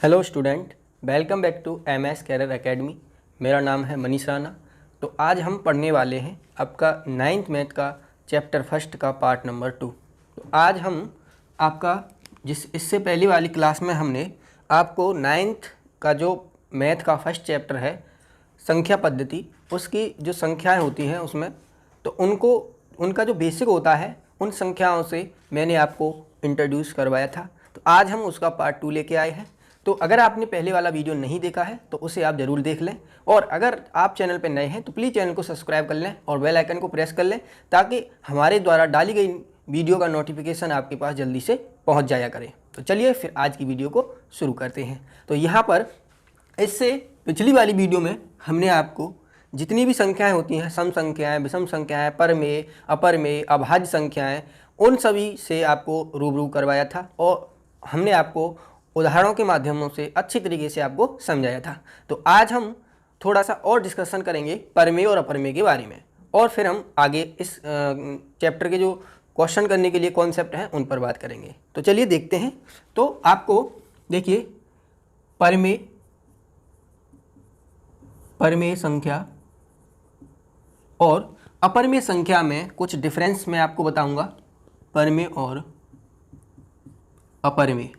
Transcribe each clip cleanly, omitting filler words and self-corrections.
Hello student, welcome back to MS career academy. मेरा नाम है मनीष राणा। तो आज हम पढ़ने वाले हैं आपका 9th मैथ का चैप्टर फर्स्ट का पार्ट नंबर 2। तो आज हम आपका इससे पहले वाली क्लास में हमने आपको 9th का जो मैथ का फर्स्ट चैप्टर है संख्या पद्धति, उसकी जो संख्याएं होती हैं उसमें तो उनका जो बेसिक होता है उन संख्याओं से मैंने आपको इंट्रोड्यूस करवाया था। तो आज हम उसका पार्ट 2 लेके आए हैं। तो अगर आपने पहले वाला वीडियो नहीं देखा है तो उसे आप ज़रूर देख लें, और अगर आप चैनल पर नए हैं तो प्लीज़ चैनल को सब्सक्राइब कर लें और बेल आइकन को प्रेस कर लें ताकि हमारे द्वारा डाली गई वीडियो का नोटिफिकेशन आपके पास जल्दी से पहुंच जाया करे। तो चलिए फिर आज की वीडियो को शुरू करते हैं। तो यहाँ पर इससे पिछली वाली वीडियो में हमने आपको जितनी भी संख्याएं होती हैं, सम संख्याएं, विषम संख्याएं, परमेय, अपरमेय, अभाज्य संख्याएं, उन सभी से आपको रूबरू करवाया था और हमने आपको उदाहरणों के माध्यमों से अच्छी तरीके से आपको समझाया था। तो आज हम थोड़ा सा और डिस्कशन करेंगे परमेय और अपरमेय के बारे में, और फिर हम आगे इस चैप्टर के जो क्वेश्चन करने के लिए कॉन्सेप्ट हैं उन पर बात करेंगे। तो चलिए देखते हैं। तो आपको देखिए परमेय संख्या और अपरमेय संख्या में कुछ डिफरेंस मैं आपको बताऊंगा। परमेय और अपरमेय,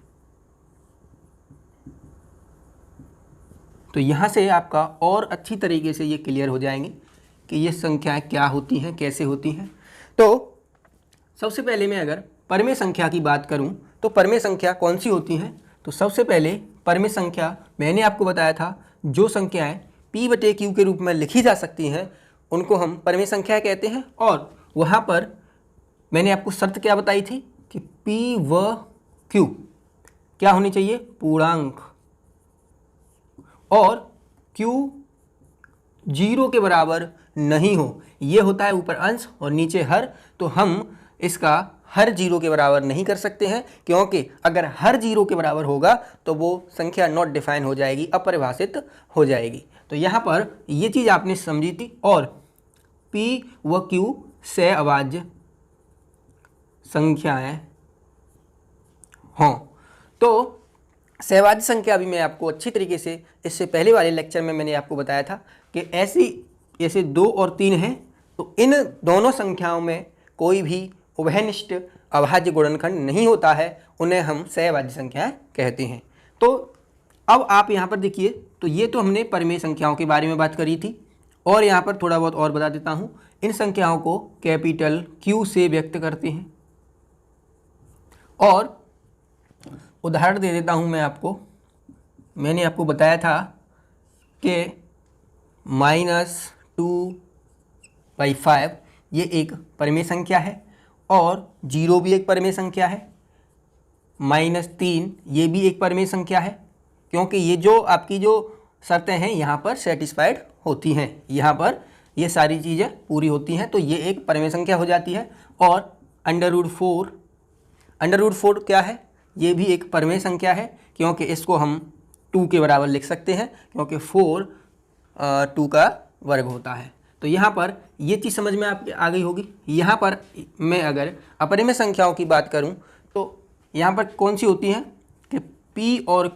तो यहाँ से आपका और अच्छी तरीके से ये क्लियर हो जाएंगे कि ये संख्याएं क्या होती हैं, कैसे होती हैं। तो सबसे पहले मैं अगर परमेय संख्या की बात करूं तो परमेय संख्या कौन सी होती हैं, तो सबसे पहले परमेय संख्या मैंने आपको बताया था जो संख्याएं P/Q के रूप में लिखी जा सकती हैं उनको हम परमेय संख्या कहते हैं। और वहाँ पर मैंने आपको शर्त क्या बताई थी कि P व Q क्या होनी चाहिए, पूर्णांक, और Q 0 के बराबर नहीं हो। ये होता है ऊपर अंश और नीचे हर। तो हम इसका हर 0 के बराबर नहीं कर सकते हैं, क्योंकि अगर हर 0 के बराबर होगा तो वो संख्या नॉट डिफाइन हो जाएगी, अपरिभाषित हो जाएगी। तो यहाँ पर ये चीज़ आपने समझी थी। और P व Q से अभाज्य संख्याएं हों। तो सहभाज्य संख्या भी मैं आपको अच्छी तरीके से इससे पहले वाले लेक्चर में मैंने आपको बताया था कि ऐसे 2 और 3 हैं, तो इन दोनों संख्याओं में कोई भी उभयनिष्ठ अभाज्य गुणनखंड नहीं होता है, उन्हें हम सहभाज्य संख्याएं कहते हैं। तो अब आप यहाँ पर देखिए, तो ये तो हमने परमेय संख्याओं के बारे में बात करी थी, और यहाँ पर थोड़ा बहुत और बता देता हूँ। इन संख्याओं को कैपिटल Q से व्यक्त करते हैं, और उदाहरण दे देता हूं मैं आपको। मैंने आपको बताया था कि -2/5 ये एक परमेय संख्या है, और 0 भी एक परमेय संख्या है, -3 ये भी एक परमेय संख्या है, क्योंकि ये जो आपकी जो शर्तें हैं यहाँ पर सेटिस्फाइड होती हैं, यहाँ पर ये सारी चीज़ें पूरी होती हैं, तो ये एक परमेय संख्या हो जाती है। और √4 क्या है, ये भी एक परमेय संख्या है, क्योंकि इसको हम 2 के बराबर लिख सकते हैं, क्योंकि 4 2 का वर्ग होता है। तो यहाँ पर ये चीज़ समझ में आपके आ गई होगी। यहाँ पर मैं अगर अपरिमेय संख्याओं की बात करूँ तो यहाँ पर कौन सी होती हैं कि P और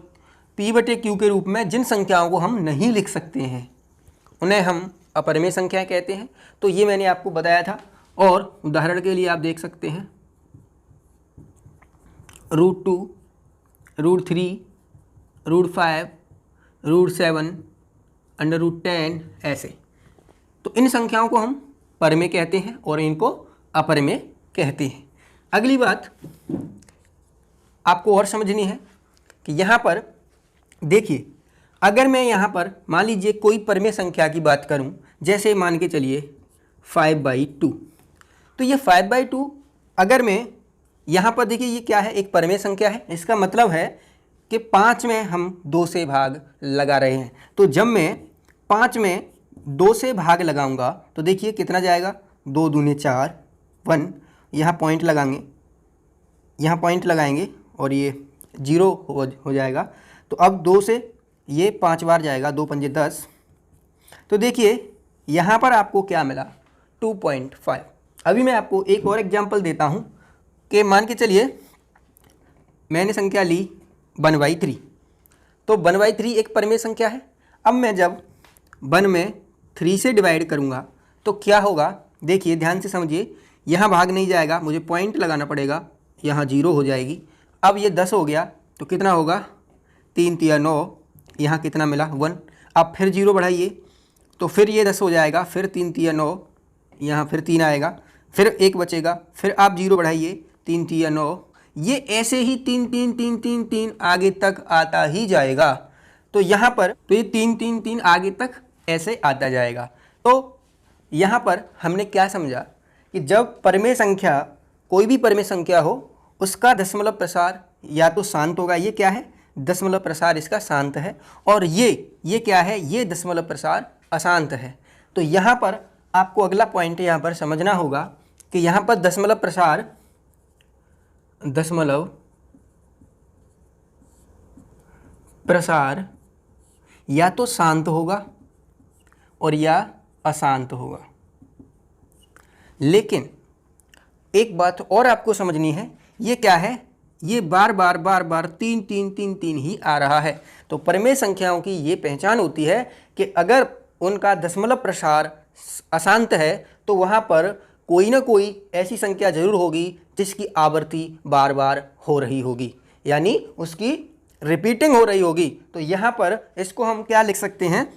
P/Q के रूप में जिन संख्याओं को हम नहीं लिख सकते हैं उन्हें हम अपरिमेय संख्याएं कहते हैं। तो ये मैंने आपको बताया था, और उदाहरण के लिए आप देख सकते हैं √2, √3, √5, √7, √10 ऐसे। तो इन संख्याओं को हम परमेय कहते हैं और इनको अपरमेय कहते हैं। अगली बात आपको और समझनी है कि यहाँ पर देखिए, अगर मैं यहाँ पर मान लीजिए कोई परमेय संख्या की बात करूँ, जैसे मान के चलिए 5/2, तो ये 5/2 अगर मैं यहाँ पर देखिए, ये क्या है, एक परमेय संख्या है। इसका मतलब है कि 5 में हम 2 से भाग लगा रहे हैं। तो जब मैं 5 में 2 से भाग लगाऊंगा तो देखिए कितना जाएगा, 2 दूने 4, 1, यहाँ पॉइंट लगाएंगे और ये 0 हो जाएगा। तो अब 2 से ये 5 बार जाएगा, 2 पंजे 10। तो देखिए यहाँ पर आपको क्या मिला, 2.5। अभी मैं आपको एक और एग्जाम्पल देता हूँ कि मान के चलिए मैंने संख्या ली 1/3, तो 1/3 एक परिमेय संख्या है। अब मैं जब 1 में 3 से डिवाइड करूँगा तो क्या होगा, देखिए ध्यान से समझिए, यहाँ भाग नहीं जाएगा, मुझे पॉइंट लगाना पड़ेगा, यहाँ 0 हो जाएगी। अब ये 10 हो गया तो कितना होगा, 3 तिया 9, यहाँ कितना मिला 1। अब फिर 0 बढ़ाइए तो फिर ये 10 हो जाएगा, फिर 3 तिया 9, यहाँ फिर 3 आएगा, फिर 1 बचेगा, फिर आप 0 बढ़ाइए, 3 तिया 9, ये ऐसे ही 3 3 3 3 3 आगे तक आता ही जाएगा। तो यहाँ पर तो ये 3 3 3 आगे तक ऐसे आता जाएगा। तो यहाँ पर हमने क्या समझा कि जब परिमेय संख्या, कोई भी परिमेय संख्या हो, उसका दशमलव प्रसार या तो शांत होगा, ये क्या है, दशमलव प्रसार इसका शांत है, और ये क्या है, ये दशमलव प्रसार अशांत है। तो यहाँ पर आपको अगला पॉइंट यहाँ पर समझना होगा कि यहाँ पर दशमलव प्रसार या तो शांत होगा और या अशांत होगा। लेकिन एक बात और आपको समझनी है, ये क्या है, ये बार बार 3 3 3 3 ही आ रहा है। तो परिमेय संख्याओं की ये पहचान होती है कि अगर उनका दशमलव प्रसार अशांत है तो वहाँ पर कोई ना कोई ऐसी संख्या जरूर होगी जिसकी आवृत्ति बार बार हो रही होगी, यानी उसकी रिपीटिंग हो रही होगी। तो यहाँ पर इसको हम क्या लिख सकते हैं,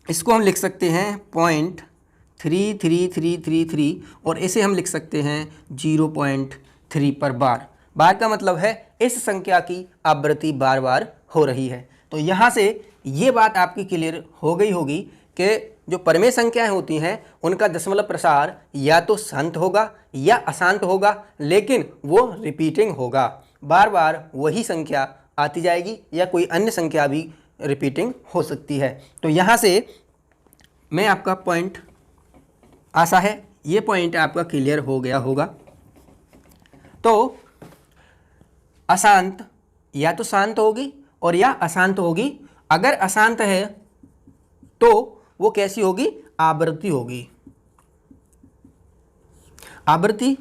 इसको हम लिख सकते हैं 0.3333 और इसे हम लिख सकते हैं 0.3 पर बार। बार का मतलब है इस संख्या की आवृत्ति बार बार हो रही है। तो यहाँ से ये बात आपकी क्लियर हो गई होगी कि जो परिमेय संख्याएं होती हैं उनका दशमलव प्रसार या तो शांत होगा या अशांत होगा, लेकिन वो रिपीटिंग होगा, बार बार वही संख्या आती जाएगी या कोई अन्य संख्या भी रिपीटिंग हो सकती है। तो यहाँ से मैं आपका पॉइंट, आशा है ये पॉइंट आपका क्लियर हो गया होगा। तो अशांत या तो शांत होगी और या अशांत होगी। अगर अशांत है तो वो कैसी होगी, आवृत्ति होगी। आवृत्ति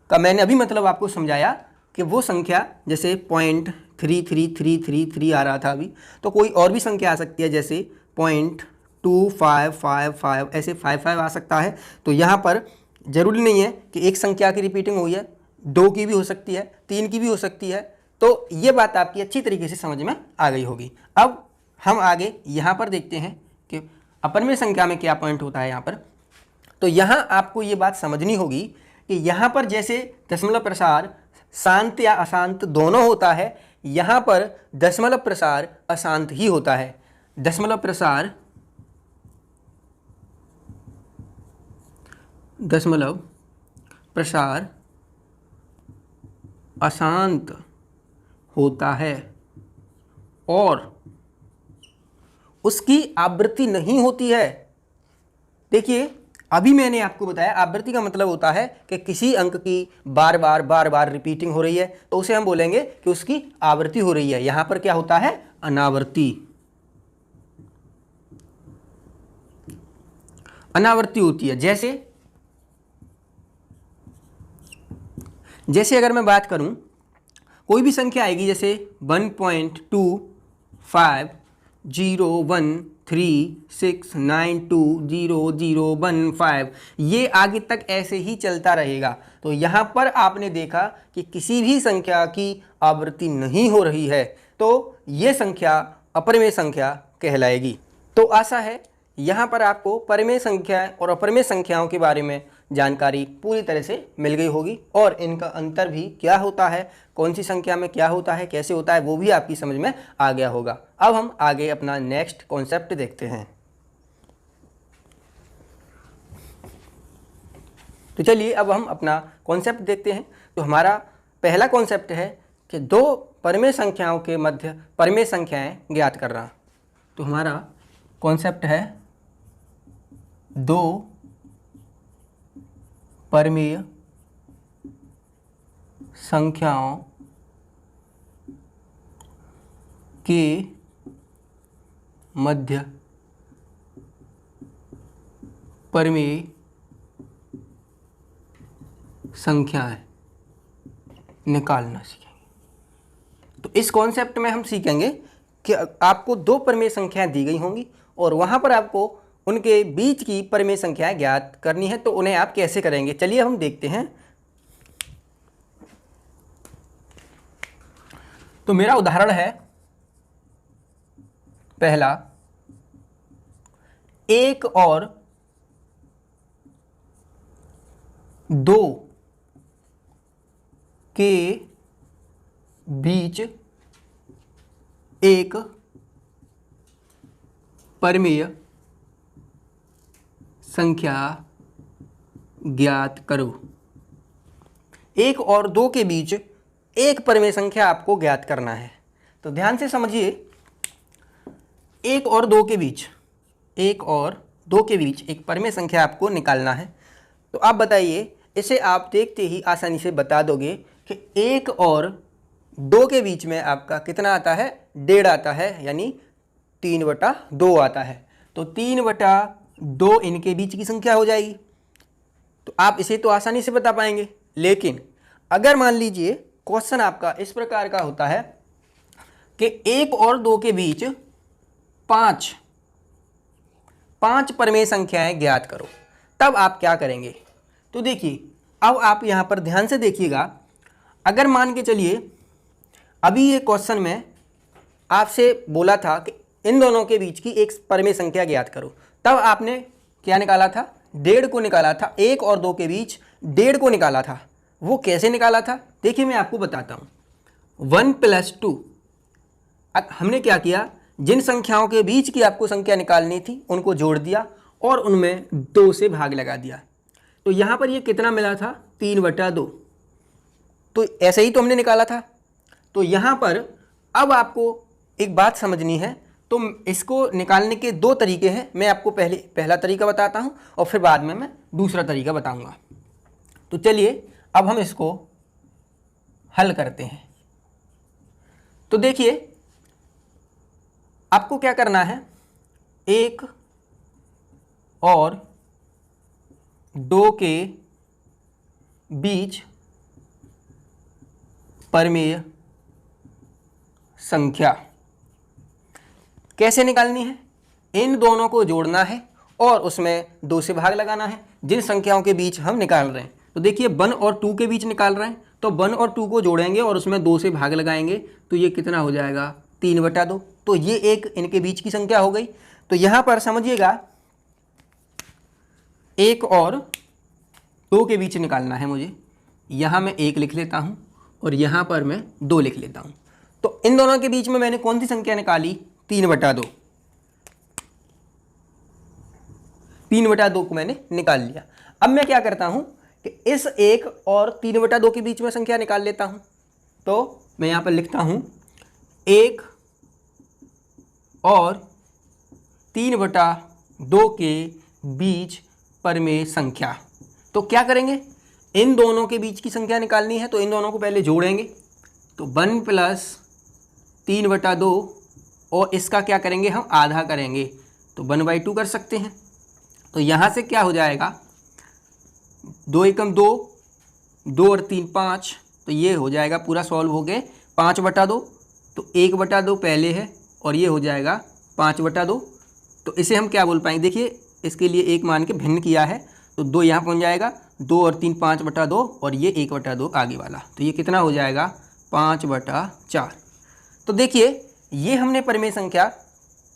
का मैंने अभी मतलब आपको समझाया कि वो संख्या जैसे 0.33333 आ रहा था अभी, तो कोई और भी संख्या आ सकती है, जैसे 0.2555, ऐसे 55 आ सकता है। तो यहाँ पर जरूरी नहीं है कि एक संख्या की रिपीटिंग हुई है, 2 की भी हो सकती है, 3 की भी हो सकती है। तो ये बात आपकी अच्छी तरीके से समझ में आ गई होगी। अब हम आगे यहाँ पर देखते हैं कि अपरिमेय संख्या में क्या पॉइंट होता है यहाँ पर। तो यहाँ आपको ये बात समझनी होगी कि यहाँ पर जैसे दशमलव प्रसार शांत या अशांत दोनों होता है, यहाँ पर दशमलव प्रसार अशांत ही होता है। दशमलव प्रसार अशांत होता है और उसकी आवृत्ति नहीं होती है। देखिए अभी मैंने आपको बताया आवृत्ति का मतलब होता है कि किसी अंक की बार बार रिपीटिंग हो रही है, तो उसे हम बोलेंगे कि उसकी आवृत्ति हो रही है। यहां पर क्या होता है, अनावृत्ति होती है। जैसे अगर मैं बात करूं, कोई भी संख्या आएगी जैसे 1.250136920015, ये आगे तक ऐसे ही चलता रहेगा। तो यहाँ पर आपने देखा कि किसी भी संख्या की आवृत्ति नहीं हो रही है, तो ये संख्या अपरिमेय संख्या कहलाएगी। तो आशा है यहाँ पर आपको परिमेय संख्या और अपरिमेय संख्याओं के बारे में जानकारी पूरी तरह से मिल गई होगी, और इनका अंतर भी क्या होता है, कौन सी संख्या में क्या होता है, कैसे होता है, वो भी आपकी समझ में आ गया होगा। अब हम आगे अपना नेक्स्ट कॉन्सेप्ट देखते हैं। तो चलिए अब हम अपना कॉन्सेप्ट देखते हैं। तो हमारा पहला कॉन्सेप्ट है कि दो परिमेय संख्याओं के मध्य परिमेय संख्याएं ज्ञात करना। तो हमारा कॉन्सेप्ट है दो परिमेय संख्याओं के मध्य परिमेय संख्याएं निकालना सीखेंगे। तो इस कॉन्सेप्ट में हम सीखेंगे कि आपको दो परिमेय संख्याएं दी गई होंगी और वहाँ पर आपको उनके बीच की परिमेय संख्याएं ज्ञात करनी है। तो उन्हें आप कैसे करेंगे, चलिए हम देखते हैं। तो मेरा उदाहरण है पहला, 1 और 2 के बीच एक परिमेय संख्या ज्ञात करो। 1 और 2 के बीच एक परिमेय संख्या आपको ज्ञात करना है। तो ध्यान से समझिए, 1 और 2 के बीच एक परिमेय संख्या आपको निकालना है। तो आप बताइए, इसे आप देखते ही आसानी से बता दोगे कि 1 और 2 के बीच में आपका कितना आता है, 1.5 आता है, यानी 3/2 आता है। तो 3/2 इनके बीच की संख्या हो जाएगी। तो आप इसे तो आसानी से बता पाएंगे। लेकिन अगर मान लीजिए क्वेश्चन आपका इस प्रकार का होता है कि 1 और 2 के बीच पांच परिमेय संख्याएं ज्ञात करो, तब आप क्या करेंगे। तो देखिए, अब आप यहां पर ध्यान से देखिएगा। अगर मान के चलिए अभी ये क्वेश्चन में आपसे बोला था कि इन दोनों के बीच की एक परिमेय संख्या ज्ञात करो, तब आपने क्या निकाला था, 1.5 को निकाला था। 1 और 2 के बीच 1.5 को निकाला था। वो कैसे निकाला था, देखिए मैं आपको बताता हूँ। 1 + 2, हमने क्या किया, जिन संख्याओं के बीच की आपको संख्या निकालनी थी उनको जोड़ दिया और उनमें 2 से भाग लगा दिया। तो यहाँ पर ये कितना मिला था, 3/2। तो ऐसे ही तो हमने निकाला था। तो यहाँ पर अब आपको एक बात समझनी है। तो इसको निकालने के 2 तरीके हैं। मैं आपको पहला तरीका बताता हूँ और फिर बाद में मैं दूसरा तरीका बताऊँगा। तो चलिए अब हम इसको हल करते हैं। तो देखिए, आपको क्या करना है, 1 और 2 के बीच परिमेय संख्या कैसे निकालनी है, इन दोनों को जोड़ना है और उसमें 2 से भाग लगाना है जिन संख्याओं के बीच हम निकाल रहे हैं। तो देखिए 1 और 2 के बीच निकाल रहे हैं, तो 1 और 2 को जोड़ेंगे और उसमें 2 से भाग लगाएंगे, तो ये कितना हो जाएगा, 3/2। तो ये एक इनके बीच की संख्या हो गई। तो यहाँ पर समझिएगा, 1 और 2 के बीच निकालना है मुझे। यहाँ मैं 1 लिख लेता हूँ और यहाँ पर मैं 2 लिख लेता हूँ। तो इन दोनों के बीच में मैंने कौन सी संख्या निकाली, 3/2। 3/2 को मैंने निकाल लिया। अब मैं क्या करता हूँ कि इस 1 और 3/2 के बीच में संख्या निकाल लेता हूँ। तो मैं यहाँ पर लिखता हूँ 1 और 3/2 के बीच परिमेय संख्या। तो क्या करेंगे, इन दोनों के बीच की संख्या निकालनी है, तो इन दोनों को पहले जोड़ेंगे। तो 1 + 3/2 और इसका क्या करेंगे, हम आधा करेंगे, तो 1/2 कर सकते हैं। तो यहाँ से क्या हो जाएगा, 2 एकम 2, 2 और 3 5, तो ये हो जाएगा पूरा सॉल्व हो गए 5/2। तो 1/2 पहले है और ये हो जाएगा 5/2। तो इसे हम क्या बोल पाएंगे, देखिए इसके लिए 1 मान के भिन्न किया है, तो 2 यहाँ पहुँच जाएगा, 2 और 3 5/2 और ये 1/2 आगे वाला, तो ये कितना हो जाएगा, 5/4। तो देखिए ये हमने परिमेय संख्या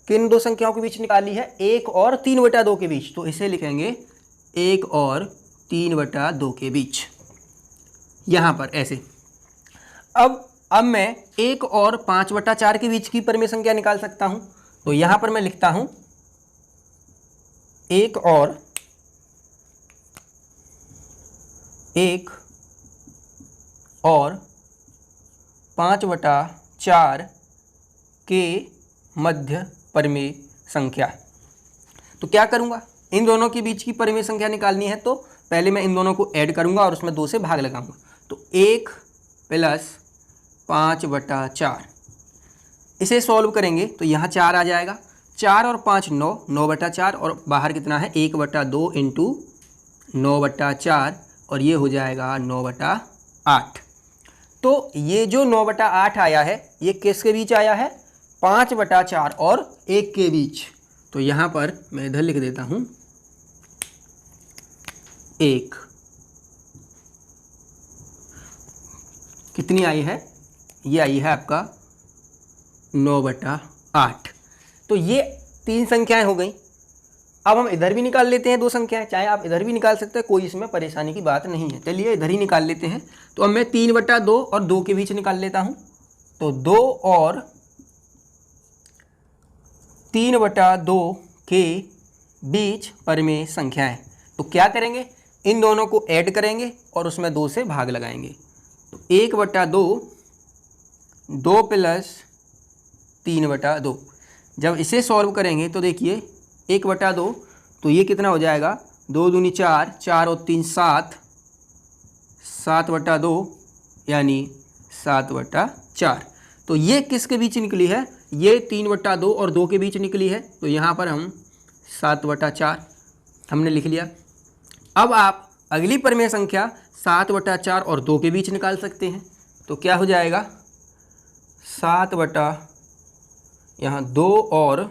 किन 2 संख्याओं के बीच निकाली है, 1 और 3/2 के बीच। तो इसे लिखेंगे 1 और 3/2 के बीच, यहाँ पर ऐसे। अब मैं 1 और 5/4 के बीच की परिमेय संख्या निकाल सकता हूँ। तो यहाँ पर मैं लिखता हूँ 1 और 5/4 के मध्य परिमेय संख्या। तो क्या करूँगा, इन दोनों के बीच की परिमेय संख्या निकालनी है, तो पहले मैं इन दोनों को ऐड करूँगा और उसमें 2 से भाग लगाऊंगा। तो 1 + 5/4, इसे सॉल्व करेंगे तो यहाँ 4 आ जाएगा, 4 और 5 9, 9/4 और बाहर कितना है, 1/2 × 9/4 और ये हो जाएगा 9/8। तो ये जो 9/8 आया है, ये किसके बीच आया है, 5/4 और 1 के बीच। तो यहाँ पर मैं इधर लिख देता हूँ 1। कितनी आई है? ये आई है आपका 9/8। तो ये 3 संख्याएं हो गई। अब हम इधर भी निकाल लेते हैं 2 संख्याएं, चाहे आप इधर भी निकाल सकते हैं, कोई इसमें परेशानी की बात नहीं है। चलिए इधर ही निकाल लेते हैं। तो अब मैं 3/2 और 2 के बीच निकाल लेता हूं। तो 2 और 3/2 के बीच परिमेय संख्याएं। तो क्या करेंगे, इन दोनों को ऐड करेंगे और उसमें 2 से भाग लगाएंगे। तो 1/2, 2 + 3/2। जब इसे सॉल्व करेंगे तो देखिए 1/2, तो ये कितना हो जाएगा, 2 दूनी 4, 4 और 3 7, 7/2 यानी 7/4। तो ये किसके बीच निकली है? ये 3/2 और 2 के बीच निकली है। तो यहाँ पर हम 7/4 हमने लिख लिया। अब आप अगली परिमेय संख्या 7/4 और 2 के बीच निकाल सकते हैं। तो क्या हो जाएगा, 7 यहाँ 2 और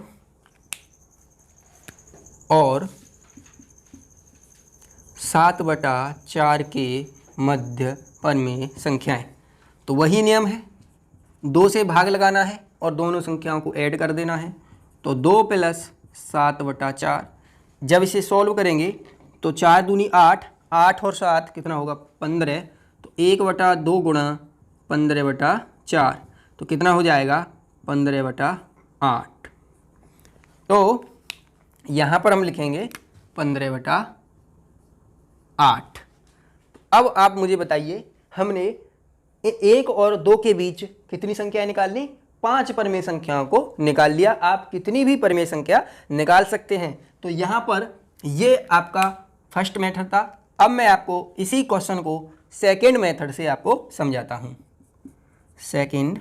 7/4 के मध्य परिमेय संख्याएं। तो वही नियम है, 2 से भाग लगाना है और दोनों संख्याओं को ऐड कर देना है। तो 2 + 7/4। जब इसे सॉल्व करेंगे तो 4 दूनी 8, 8 और 7 कितना होगा, 15। तो 1/2 गुणा 15/4, तो कितना हो जाएगा, 15/8। तो यहाँ पर हम लिखेंगे 15/8। अब आप मुझे बताइए, हमने 1 और 2 के बीच कितनी संख्याएं निकालनी? 5 परिमेय संख्याओं को निकाल लिया। आप कितनी भी परिमेय संख्या निकाल सकते हैं। तो यहाँ पर ये आपका फर्स्ट मेथड था। अब मैं आपको इसी क्वेश्चन को सेकंड मेथड से आपको समझाता हूँ। सेकंड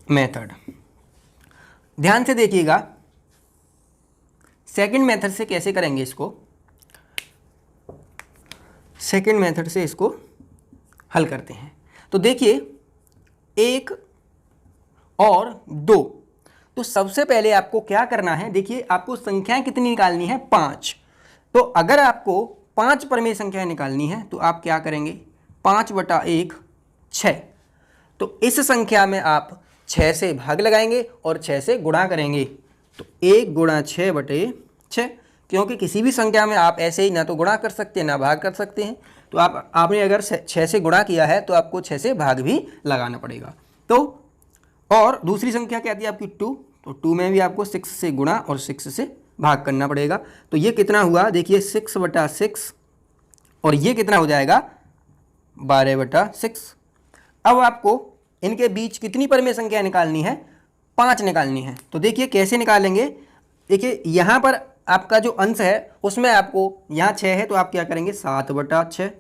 मेथड, ध्यान से देखिएगा। सेकंड मेथड से कैसे करेंगे इसको? सेकंड मेथड से इसको हल करते हैं। तो देखिए 1 और 2, तो सबसे पहले आपको क्या करना है, देखिए आपको संख्याएं कितनी निकालनी है, 5। तो अगर आपको 5 परिमेय संख्याएं निकालनी है तो आप क्या करेंगे, 5/1 6। तो इस संख्या में आप 6 से भाग लगाएंगे और 6 से गुणा करेंगे। तो 1 × 6/6, क्योंकि किसी भी संख्या में आप ऐसे ही ना तो गुणा कर सकते हैं ना भाग कर सकते हैं। तो आपने अगर 6 से गुणा किया है तो आपको 6 से भाग भी लगाना पड़ेगा। तो और दूसरी संख्या क्या थी आपकी, 2। तो 2 में भी आपको 6 से गुणा और 6 से भाग करना पड़ेगा। तो ये कितना हुआ, देखिए 6/6 और ये कितना हो जाएगा, 12/6। अब आपको इनके बीच कितनी परिमेय संख्या निकालनी है, 5 निकालनी है। तो देखिए कैसे निकालेंगे। देखिए यहाँ पर आपका जो अंश है उसमें आपको यहाँ 6 है तो आप क्या करेंगे, 7/6,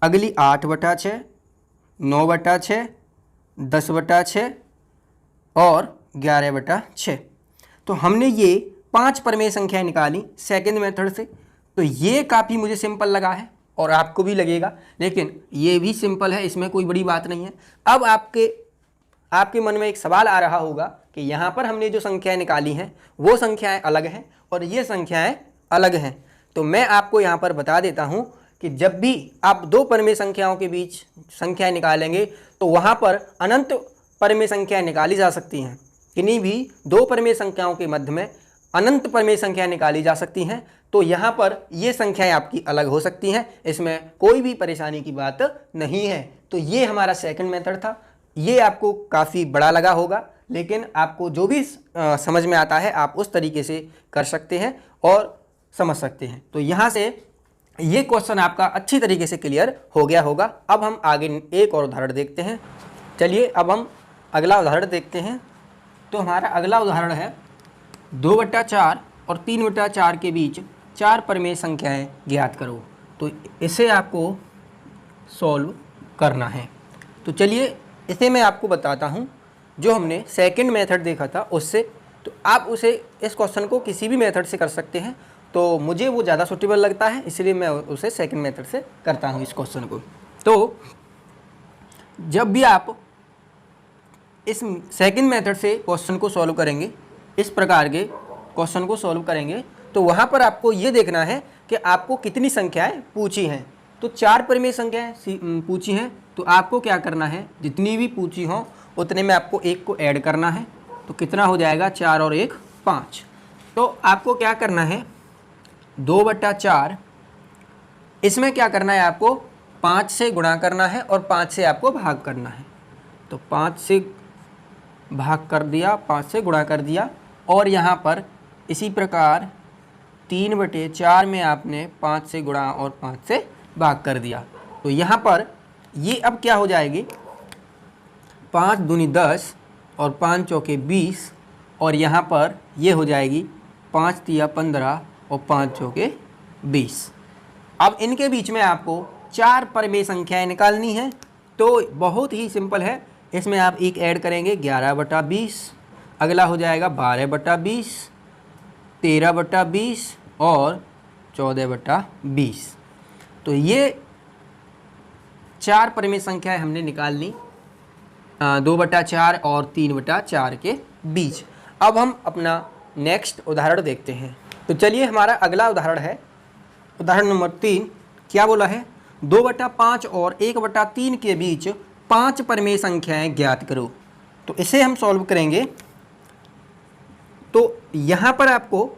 अगली 8/6, 9/6, 10/6 और 11/6। तो हमने ये 5 परिमेय संख्याएं निकाली सेकंड मेथड से। तो ये काफ़ी मुझे सिंपल लगा है और आपको भी लगेगा, लेकिन ये भी सिंपल है, इसमें कोई बड़ी बात नहीं है। अब आपके मन में एक सवाल आ रहा होगा कि यहाँ पर हमने जो संख्याएं निकाली हैं वो संख्याएं अलग हैं और ये संख्याएं अलग हैं। तो मैं आपको यहाँ पर बता देता हूँ कि जब भी आप 2 परिमेय संख्याओं के बीच संख्याएं निकालेंगे तो वहाँ पर अनंत परिमेय संख्याएं निकाली जा सकती हैं। किन्हीं भी 2 परिमेय संख्याओं के मध्य में अनंत परिमेय संख्याएं निकाली जा सकती हैं। तो यहाँ पर ये संख्याएं आपकी अलग हो सकती हैं, इसमें कोई भी परेशानी की बात नहीं है। तो ये हमारा सेकंड मेथड था। ये आपको काफ़ी बड़ा लगा होगा, लेकिन आपको जो भी समझ में आता है आप उस तरीके से कर सकते हैं और समझ सकते हैं। तो यहाँ से ये क्वेश्चन आपका अच्छी तरीके से क्लियर हो गया होगा। अब हम आगे एक और उदाहरण देखते हैं। चलिए अब हम अगला उदाहरण देखते हैं। तो हमारा अगला उदाहरण है 2/4 और 3/4 के बीच 4 परिमेय संख्याएं ज्ञात करो। तो इसे आपको सॉल्व करना है। तो चलिए इसे मैं आपको बताता हूँ। जो हमने सेकंड मेथड देखा था उससे, तो आप इस क्वेश्चन को किसी भी मेथड से कर सकते हैं। तो मुझे वो ज़्यादा सूटेबल लगता है, इसलिए मैं उसे सेकंड मेथड से करता हूँ इस क्वेश्चन को। तो जब भी आप इस सेकंड मेथड से क्वेश्चन को सॉल्व करेंगे, इस प्रकार के क्वेश्चन को सॉल्व करेंगे, तो वहाँ पर आपको ये देखना है कि आपको कितनी संख्याएं पूछी हैं। तो 4 परिमेय संख्याएं पूछी हैं, तो आपको क्या करना है, जितनी भी पूछी हों उतने में आपको एक को ऐड करना है। तो कितना हो जाएगा, 4 और 1 5। तो आपको क्या करना है, 2/4, इसमें क्या करना है, आपको 5 से गुणा करना है और 5 से आपको भाग करना है। तो 5 से भाग कर दिया, 5 से गुणा कर दिया, और यहाँ पर इसी प्रकार 3/4 में आपने 5 से गुणा और 5 से भाग कर दिया। तो यहाँ पर ये अब क्या हो जाएगी, 5 दूनी 10 और 5 चौके 20, और यहाँ पर ये हो जाएगी 5 तिया 15 और 5 चौके 20। अब इनके बीच में आपको 4 परिमेय संख्याएं निकालनी है। तो बहुत ही सिंपल है, इसमें आप एक ऐड करेंगे 11/20, अगला हो जाएगा 12/20, 13/20 और 14/20। तो ये 4 परिमेय संख्याएं हमने निकाल ली 2/4 और 3/4 के बीच। अब हम अपना नेक्स्ट उदाहरण देखते हैं। तो चलिए, हमारा अगला उदाहरण है उदाहरण नंबर 3। क्या बोला है, 2/5 और 1/3 के बीच 5 परिमेय संख्याएं ज्ञात करो। तो इसे हम सॉल्व करेंगे। तो यहाँ पर आपको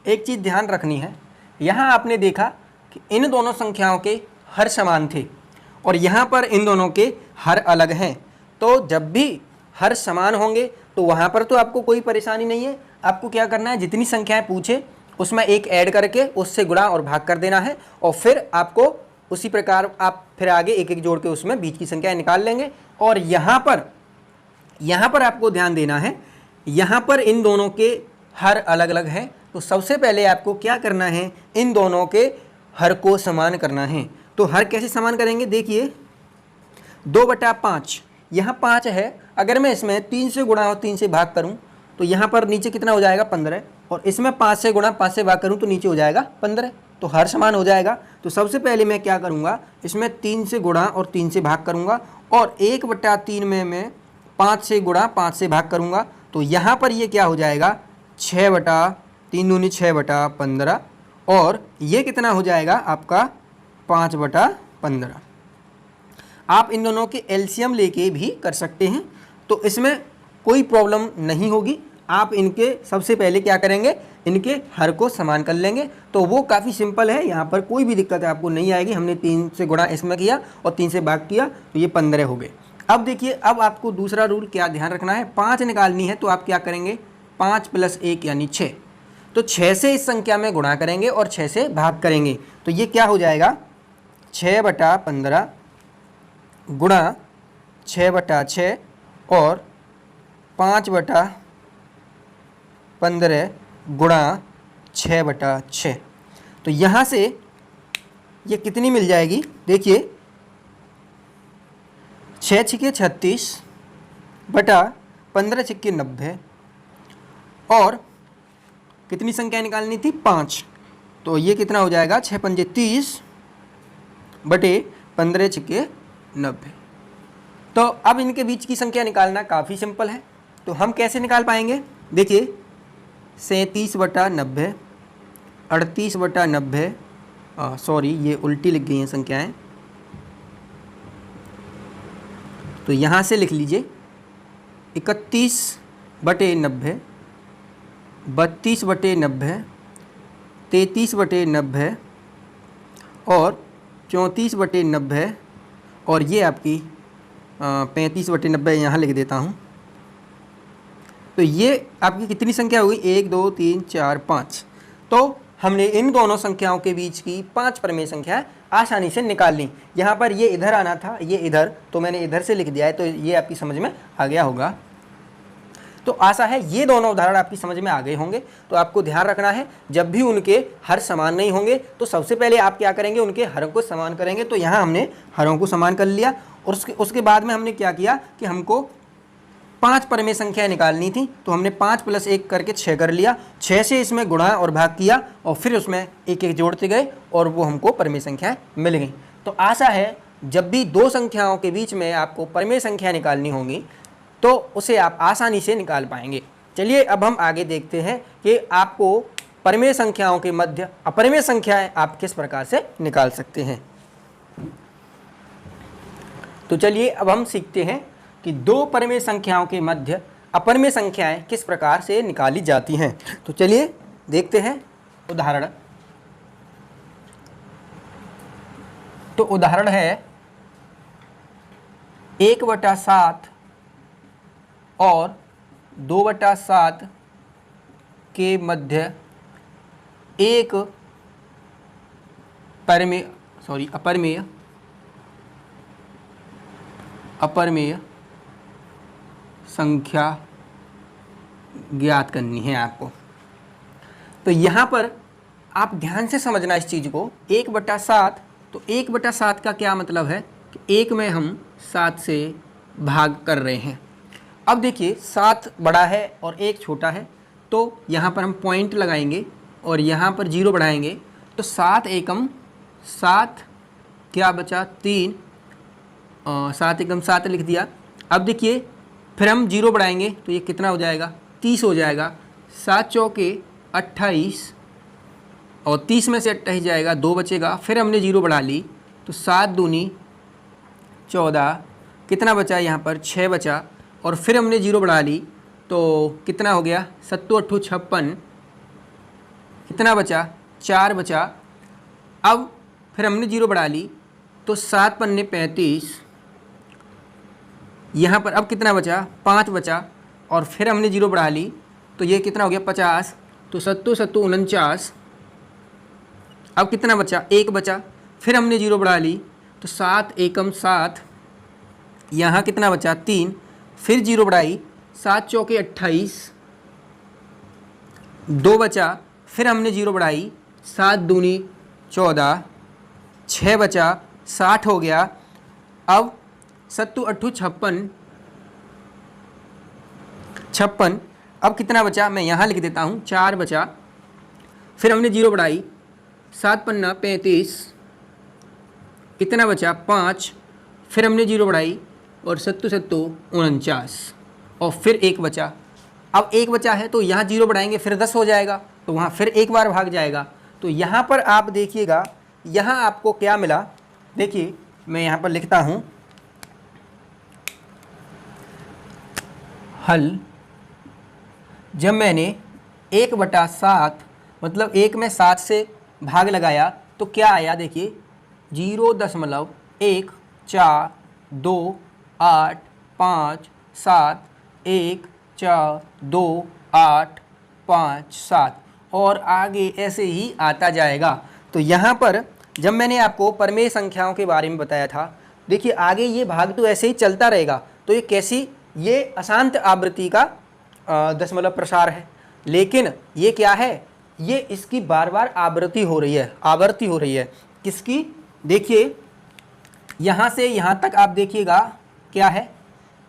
एक चीज़ ध्यान रखनी है, यहाँ आपने देखा कि इन दोनों संख्याओं के हर समान थे और यहाँ पर इन दोनों के हर अलग हैं। तो जब भी हर समान होंगे तो वहाँ पर तो आपको कोई परेशानी नहीं है। आपको क्या करना है, जितनी संख्याएं पूछे उसमें एक ऐड करके उससे गुणा और भाग कर देना है, और फिर आपको उसी प्रकार आप फिर आगे एक एक जोड़ के उसमें बीच की संख्याएं निकाल लेंगे। और यहाँ पर आपको ध्यान देना है, यहाँ पर इन दोनों के हर अलग अलग हैं। तो सबसे पहले आपको क्या करना है, इन दोनों के हर को समान करना है। तो हर कैसे समान करेंगे, देखिए 2/5, यहाँ 5 है, अगर मैं इसमें 3 से गुणा और 3 से भाग करूँ तो यहाँ पर नीचे कितना हो जाएगा, 15, और इसमें 5 से गुणा 5 से भाग करूँ तो नीचे हो जाएगा 15। तो हर समान हो जाएगा। तो सबसे पहले मैं क्या करूँगा, इसमें 3 से गुणा और 3 से भाग करूँगा, और 1/3 में मैं 5 से गुणा 5 से भाग करूँगा। तो यहाँ पर ये क्या हो जाएगा, 6/3 दूनी 6/15, और ये कितना हो जाएगा आपका 5/15। आप इन दोनों के एलसीएम लेके भी कर सकते हैं, तो इसमें कोई प्रॉब्लम नहीं होगी। आप इनके सबसे पहले क्या करेंगे, इनके हर को समान कर लेंगे। तो वो काफ़ी सिंपल है, यहाँ पर कोई भी दिक्कत आपको नहीं आएगी। हमने 3 से गुणा इसमें किया और 3 से भाग किया तो ये 15 हो गए। अब देखिए, अब आपको दूसरा रूल क्या ध्यान रखना है, 5 निकालनी है। तो आप क्या करेंगे, 5 + 1 यानी 6। तो 6 से इस संख्या में गुणा करेंगे और 6 से भाग करेंगे। तो ये क्या हो जाएगा, 6/15 गुणा 6/6 और 5/15 गुणा 6/6। तो यहाँ से ये कितनी मिल जाएगी, देखिए 6 छिके 36 बटा 15 छिके 90, और कितनी संख्या निकालनी थी, 5। तो ये कितना हो जाएगा, 6 पंजे 30 बटे 15 छिके 90। तो अब इनके बीच की संख्या निकालना काफ़ी सिंपल है। तो हम कैसे निकाल पाएंगे, देखिए 37/90, 38/90, सॉरी ये उल्टी लिख गई हैं संख्याएं, तो यहाँ से लिख लीजिए 31/90, 32/90, 33/90 और 34/90, और ये आपकी 35/90 यहाँ लिख देता हूँ। तो ये आपकी कितनी संख्या होगी, 1 2 3 4 5। तो हमने इन दोनों संख्याओं के बीच की 5 परिमेय संख्याएं आसानी से निकाल ली। यहाँ पर ये इधर आना था, ये इधर, तो मैंने इधर से लिख दिया है। तो ये आपकी समझ में आ गया होगा। तो आशा है ये दोनों उदाहरण आपकी समझ में आ गए होंगे। तो आपको ध्यान रखना है, जब भी उनके हर समान नहीं होंगे तो सबसे पहले आप क्या करेंगे, उनके हरों को समान करेंगे। तो यहाँ हमने हरों को समान कर लिया, और उसके बाद में हमने क्या किया कि हमको 5 परिमेय संख्याएं निकालनी थी। तो हमने 5 + 1 करके 6 कर लिया, 6 से इसमें गुणा और भाग किया, और फिर उसमें एक एक जोड़ते गए और वो हमको परिमेय संख्याएं मिल गई। तो आशा है जब भी दो संख्याओं के बीच में आपको परिमेय संख्या निकालनी होगी तो उसे आप आसानी से निकाल पाएंगे। चलिए अब हम आगे देखते हैं कि आपको परिमेय संख्याओं के मध्य अपरिमेय संख्याएं आप किस प्रकार से निकाल सकते हैं। तो चलिए अब हम सीखते हैं कि दो परिमेय संख्याओं के मध्य अपरिमेय संख्याएं किस प्रकार से निकाली जाती हैं। तो चलिए देखते हैं उदाहरण। तो उदाहरण है 1/7 और 2/7 के मध्य एक अपरिमेय संख्या ज्ञात करनी है आपको। तो यहाँ पर आप ध्यान से समझना इस चीज़ को। 1/7, तो 1/7 का क्या मतलब है कि एक में हम 7 से भाग कर रहे हैं। अब देखिए 7 बड़ा है और 1 छोटा है, तो यहाँ पर हम पॉइंट लगाएंगे और यहाँ पर 0 बढ़ाएंगे, तो 7 एकम 7 क्या बचा 3, 7 एकम 7 लिख दिया। अब देखिए फिर हम 0 बढ़ाएंगे तो ये कितना हो जाएगा 30 हो जाएगा। 7 चौके 28 और 30 में से 28 जाएगा, 2 बचेगा। फिर हमने 0 बढ़ा ली तो 7 दूनी 14, कितना बचा यहाँ पर 6 बचा। और फिर हमने 0 बढ़ा ली तो कितना हो गया 7 8 56, कितना बचा 4 बचा। अब फिर हमने 0 बढ़ा ली तो 7 पन्ने 35, यहाँ पर अब कितना बचा 5 बचा। और फिर हमने 0 बढ़ा ली तो ये कितना हो गया 50, तो 7 7 49। अब कितना बचा 1 बचा। फिर हमने 0 बढ़ा ली तो 7 एकम 7, यहाँ कितना बचा 3। फिर 0 बढ़ाई, 7 चौके 28, 2 बचा। फिर हमने 0 बढ़ाई, 7 दूनी 14, 6 बचा, 60 हो गया। अब 7 8 56, अब कितना बचा मैं यहाँ लिख देता हूँ 4 बचा। फिर हमने 0 बढ़ाई, 7 पन्ना 35, कितना बचा 5। फिर हमने 0 बढ़ाई और 7 7 49 और फिर 1 बचा। अब 1 बचा है तो यहाँ 0 बढ़ाएंगे फिर 10 हो जाएगा, तो वहाँ फिर एक बार भाग जाएगा। तो यहाँ पर आप देखिएगा, यहाँ आपको क्या मिला। देखिए मैं यहाँ पर लिखता हूँ हल। जब मैंने 1/7 मतलब 1 में 7 से भाग लगाया तो क्या आया, देखिए 0.1 4 2 8 5 7 1 4 2 8 5 7 और आगे ऐसे ही आता जाएगा। तो यहाँ पर जब मैंने आपको परिमेय संख्याओं के बारे में बताया था, देखिए आगे ये भाग तो ऐसे ही चलता रहेगा। तो ये कैसी, ये अशांत आवृत्ति का दशमलव प्रसार है। लेकिन ये क्या है, ये इसकी बार बार आवृत्ति हो रही है। किसकी, देखिए यहाँ से यहाँ तक आप देखिएगा क्या है।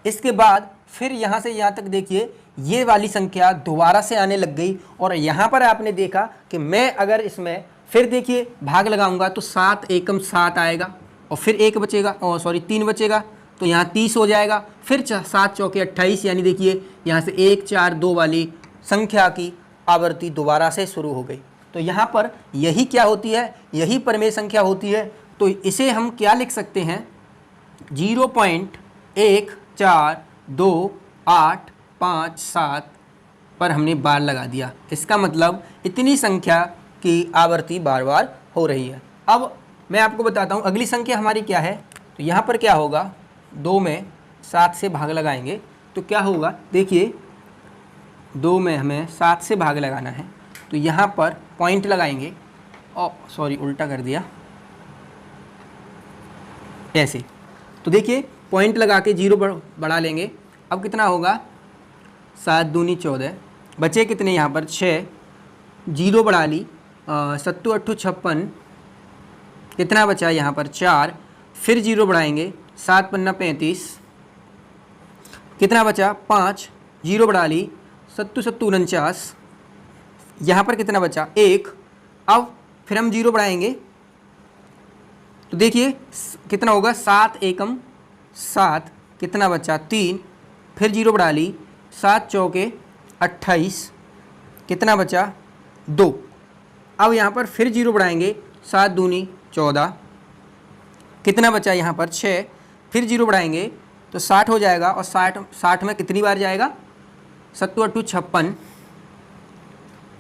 इसके बाद फिर यहाँ से यहाँ तक देखिए ये वाली संख्या दोबारा से आने लग गई। और यहाँ पर आपने देखा कि मैं अगर इसमें फिर देखिए भाग लगाऊंगा तो 7 एकम 7 आएगा और फिर 1 बचेगा, 3 बचेगा, तो यहाँ 30 हो जाएगा। फिर 7 चौके 28, यानी देखिए यहाँ से 1 4 2 वाली संख्या की आवृत्ति दोबारा से शुरू हो गई। तो यहाँ पर यही क्या होती है, यही परिमेय संख्या होती है। तो इसे हम क्या लिख सकते हैं, 0.142857 पर हमने बार लगा दिया। इसका मतलब इतनी संख्या की आवृत्ति बार बार हो रही है। अब मैं आपको बताता हूँ अगली संख्या हमारी क्या है। तो यहाँ पर क्या होगा, 2 में 7 से भाग लगाएंगे तो क्या होगा, देखिए 2 में हमें 7 से भाग लगाना है तो यहाँ पर पॉइंट लगाएंगे। उल्टा कर दिया ऐसे। तो देखिए पॉइंट लगा के 0 बढ़ा लेंगे। अब कितना होगा, 7 दूनी 14, बचे कितने यहाँ पर 6, 0 बढ़ा ली, 7 8 56, कितना बचा यहाँ पर 4। फिर 0 बढ़ाएंगे, 7 पन्ना 35, कितना बचा 5, 0 बढ़ा ली, 7 7 49, यहाँ पर कितना बचा 1। अब फिर हम 0 बढ़ाएंगे तो देखिए कितना होगा 7 एकम 7, कितना बचा 3, फिर 0 बढ़ा ली, 7 चौके 28, कितना बचा 2। अब यहाँ पर फिर 0 बढ़ाएंगे, 7 दूनी 14, कितना बचा यहाँ पर 6। फिर 0 बढ़ाएंगे तो 60 हो जाएगा, और 60 में कितनी बार जाएगा, 7 8 56,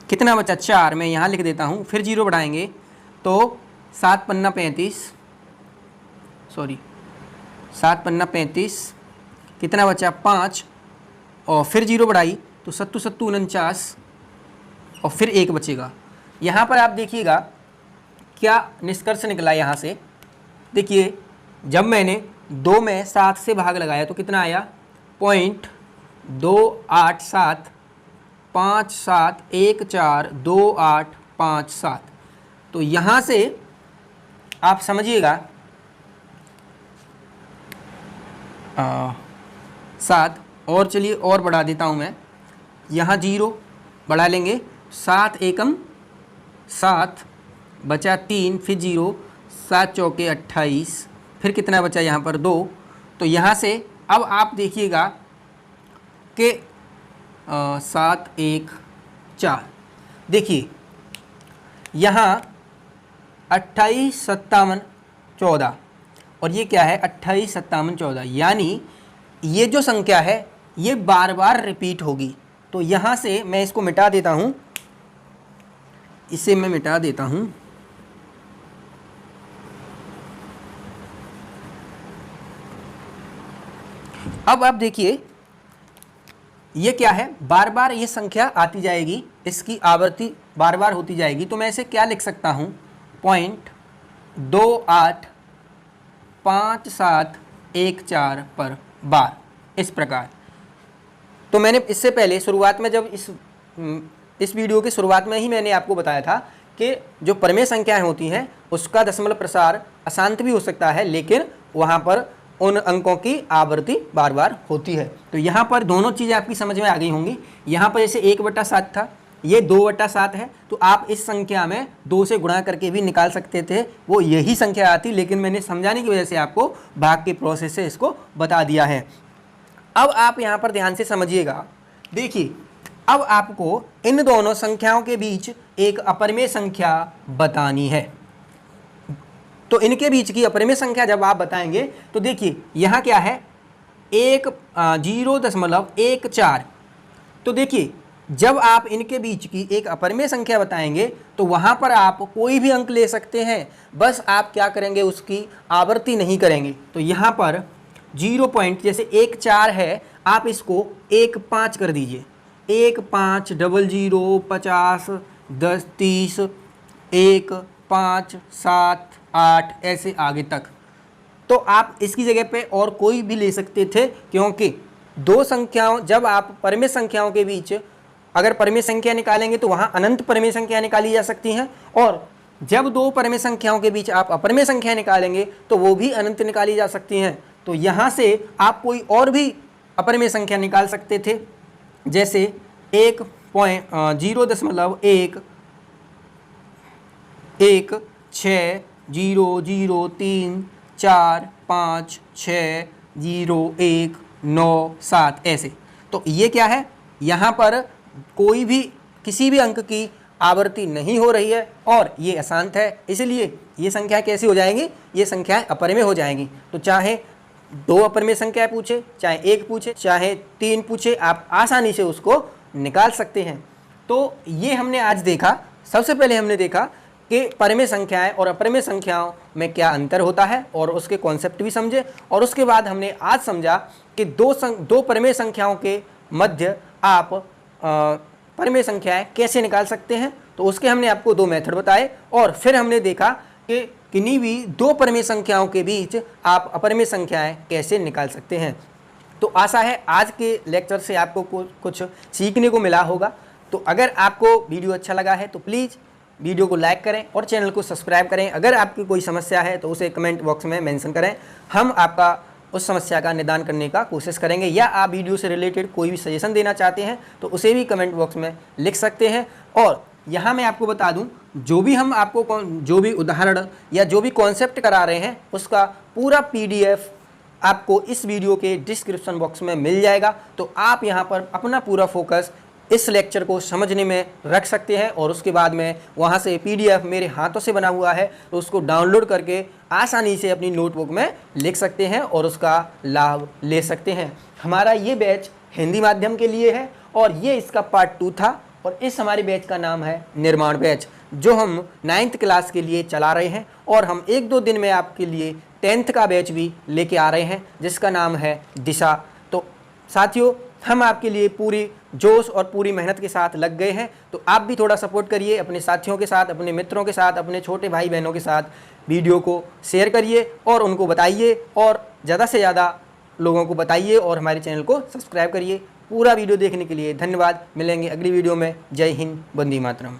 कितना बचा 4, मैं यहाँ लिख देता हूँ। फिर 0 बढ़ाएंगे तो 7 पन्ना 35, सॉरी 7 पन्ना 35, कितना बचा 5, और फिर 0 बढ़ाई तो 7 7 49, और फिर 1 बचेगा। यहाँ पर आप देखिएगा क्या निष्कर्ष निकला यहाँ से। देखिए जब मैंने 2 में 7 से भाग लगाया तो कितना आया, 0.287 57142857। तो यहाँ से आप समझिएगा 7, और चलिए और बढ़ा देता हूँ मैं, यहाँ 0 बढ़ा लेंगे, 7 एकम 7, बचा 3, फिर 0, 7 चौके 28, फिर कितना बचा यहाँ पर 2। तो यहाँ से अब आप देखिएगा कि 7 1 4, देखिए यहाँ 28 57 14, और ये क्या है 28 57 14, यानी ये जो संख्या है ये बार बार रिपीट होगी। तो यहाँ से मैं इसको मिटा देता हूँ, इसे मैं मिटा देता हूँ। अब आप देखिए ये क्या है, बार बार ये संख्या आती जाएगी, इसकी आवृत्ति बार बार होती जाएगी। तो मैं इसे क्या लिख सकता हूँ, 0.285714 पर बार, इस प्रकार। तो मैंने इससे पहले शुरुआत में जब इस वीडियो की शुरुआत में ही मैंने आपको बताया था कि जो परमेय संख्याएं होती हैं उसका दशमलव प्रसार अशांत भी हो सकता है, लेकिन वहाँ पर उन अंकों की आवृत्ति बार बार होती है। तो यहाँ पर दोनों चीज़ें आपकी समझ में आ गई होंगी। यहाँ पर जैसे 1/7 था, ये 2/7 है, तो आप इस संख्या में 2 से गुणा करके भी निकाल सकते थे, वो यही संख्या आती, लेकिन मैंने समझाने की वजह से आपको भाग के प्रोसेस से इसको बता दिया है। अब आप यहाँ पर ध्यान से समझिएगा, देखिए अब आपको इन दोनों संख्याओं के बीच एक अपरिमेय संख्या बतानी है। तो इनके बीच की अपरिमेय संख्या जब आप बताएंगे तो देखिए यहाँ क्या है, 0.14। तो देखिए जब आप इनके बीच की एक अपरिमेय संख्या बताएंगे तो वहाँ पर आप कोई भी अंक ले सकते हैं, बस आप क्या करेंगे, उसकी आवृत्ति नहीं करेंगे। तो यहाँ पर 0 पॉइंट जैसे 1 4 है, आप इसको 1 5 कर दीजिए, 1 5 0 0 50 10 30 1 5 7 8 ऐसे आगे तक। तो आप इसकी जगह पे और कोई भी ले सकते थे, क्योंकि दो संख्याओं, जब आप परमेय संख्याओं के बीच अगर परमेय संख्या निकालेंगे तो वहाँ अनंत परमेय संख्या निकाली जा सकती हैं, और जब दो परमेय संख्याओं के बीच आप अपरमेय संख्या निकालेंगे तो वो भी अनंत निकाली जा सकती हैं। तो यहाँ से आप कोई और भी अपरमेय संख्या निकाल सकते थे, जैसे 0.1 1 6 0 0 3 4 5 6 0 1 9 7 ऐसे। तो ये क्या है, यहाँ पर कोई भी किसी भी अंक की आवृत्ति नहीं हो रही है और ये अशांत है, इसलिए ये संख्या कैसी हो जाएंगी, ये संख्याएं अपरिमेय हो जाएंगी। तो चाहे दो अपरिमेय संख्याएं पूछे, चाहे एक पूछे, चाहे 3 पूछे, आप आसानी से उसको निकाल सकते हैं। तो ये हमने आज देखा, सबसे पहले हमने देखा कि परमेय संख्याएं और अपरिमेय संख्याओं में क्या अंतर होता है और उसके कॉन्सेप्ट भी समझे, और उसके बाद हमने आज समझा कि दो परमेय संख्याओं के मध्य आप परमेय संख्याएं कैसे निकाल सकते हैं। तो उसके हमने आपको 2 मेथड बताए, और फिर हमने देखा कि किन्हीं भी 2 परमेय संख्याओं के बीच आप अपरिमेय संख्याएं कैसे निकाल सकते हैं। तो आशा है आज के लेक्चर से आपको कुछ सीखने को मिला होगा। तो अगर आपको वीडियो अच्छा लगा है तो प्लीज़ वीडियो को लाइक करें और चैनल को सब्सक्राइब करें। अगर आपकी कोई समस्या है तो उसे कमेंट बॉक्स में मेंशन करें, हम आपका उस समस्या का निदान करने का कोशिश करेंगे, या आप वीडियो से रिलेटेड कोई भी सजेशन देना चाहते हैं तो उसे भी कमेंट बॉक्स में लिख सकते हैं। और यहाँ मैं आपको बता दूँ, जो भी हम आपको जो भी उदाहरण या जो भी कॉन्सेप्ट करा रहे हैं उसका पूरा PDF आपको इस वीडियो के डिस्क्रिप्शन बॉक्स में मिल जाएगा। तो आप यहाँ पर अपना पूरा फोकस इस लेक्चर को समझने में रख सकते हैं और उसके बाद में वहाँ से PDF मेरे हाथों से बना हुआ है तो उसको डाउनलोड करके आसानी से अपनी नोटबुक में लिख सकते हैं और उसका लाभ ले सकते हैं। हमारा ये बैच हिंदी माध्यम के लिए है और ये इसका पार्ट 2 था और इस हमारे बैच का नाम है निर्माण बैच, जो हम 9th क्लास के लिए चला रहे हैं और हम 1-2 दिन में आपके लिए 10th का बैच भी लेके आ रहे हैं जिसका नाम है दिशा। तो साथियों, हम आपके लिए पूरी जोश और पूरी मेहनत के साथ लग गए हैं, तो आप भी थोड़ा सपोर्ट करिए अपने साथियों के साथ, अपने मित्रों के साथ, अपने छोटे भाई बहनों के साथ वीडियो को शेयर करिए और उनको बताइए और ज़्यादा से ज़्यादा लोगों को बताइए और हमारे चैनल को सब्सक्राइब करिए। पूरा वीडियो देखने के लिए धन्यवाद। मिलेंगे अगली वीडियो में। जय हिंद, वंदे मातरम।